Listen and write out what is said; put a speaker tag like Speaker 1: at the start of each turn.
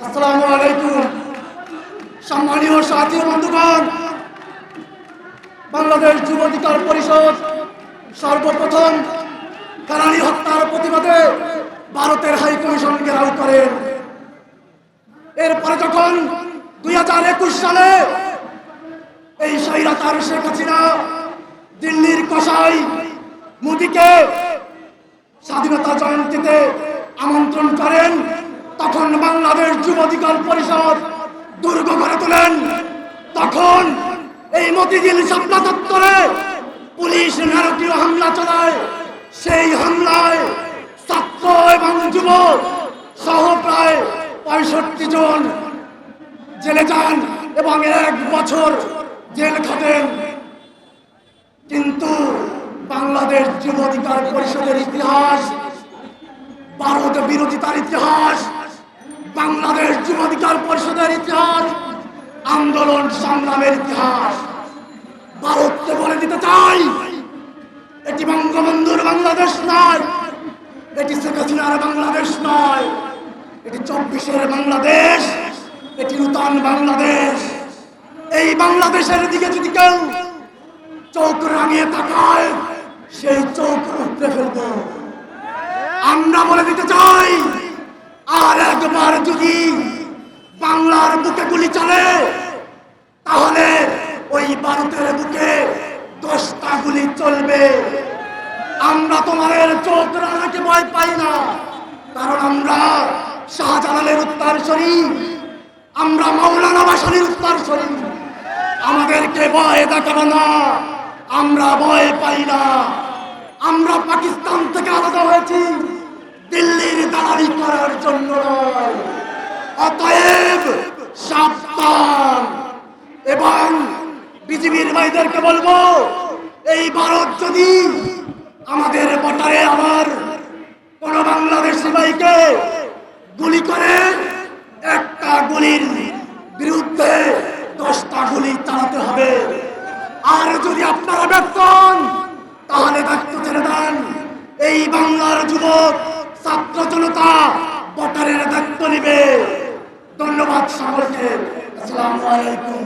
Speaker 1: আসসালামু আলাইকুম। সম্মানীয় সাথী বন্ধুগণ, বাংলাদেশ যুব অধিকার পরিষদ সর্বপ্রথম কারানি হত্যার প্রতিবাদে ভারতের হাই কমিশন ঘেরাও করেন। এরপরে যখন 2021 সালে এই স্বৈরাচার শেখ হাসিনা দিল্লির কসাই মোদিকে স্বাধীনতা জয়ন্তীতে আমন্ত্রণ করেন, তখন বাংলাদেশ যুব অধিকার পরিষদ দুর্গ গড়ে তোলেন। তখন এই মতিঝিল শাপলা চত্বরে পুলিশ নারকীয় হামলা চালায়। সেই হামলায় ছাত্র এবং যুবক সহ প্রায় 65 জন জেলে যান এবং 1 বছর জেল খাটেন। কিন্তু বাংলাদেশ যুব অধিকার পরিষদের ইতিহাস, ভারত বিরোধিতার ইতিহাস, বাংলাদেশ যুব অধিকার পরিষদের ইতিহাস, আন্দোলন সংগ্রামের ইতিহাস ভারতকে বলে দিতে চাই, এটি বঙ্গবন্ধুর বাংলাদেশ নয়, এটি শেখ হাসিনার বাংলাদেশ নয়, এটি 24-এর বাংলাদেশ, এটি নূতন বাংলাদেশ। এই বাংলাদেশের দিকে যদি কেউ চোখ রাঙিয়ে তাকায়, সেই চোখ উপড়ে ফেলব। আমরা বলে দিতে চাই, আর একবার যদি বাংলার বুকে গুলি চলে, তাহলে ওই ভারতের বুকে 10টা গুলি চলবে। আমরা তোমাদের চোখ রাঙাকে ভয় পাই না, কারণ আমরা শাহজালালের উত্তরসূরি, আমরা মাওলানা ভাসানীর উত্তরসূরি। আমাদেরকে ভয় দেখাবো না, আমরা ভয় পাই না। আমরা পাকিস্তান থেকে আলাদা হয়েছি দিল্লির দালালি করার জন্য নয়। অতএব সাবধান। এবং বিজিবির ভাইদেরকে বলবো, এই ভারত যদি আমাদের বর্ডারে আবার কোন বাংলাদেশি ভাইকে গুলি করে, একটা গুলির বিরুদ্ধে 10টা গুলি চালাতে হবে। আর যদি আপনারা ব্যর্থ হন, তাহলে দায়িত্ব ছেড়ে দেন। এই বাংলার যুবক ছাত্র জনতা বর্ডারের দায়িত্ব নিবে। ধন্যবাদ সকলকে। আসসালামু আলাইকুম।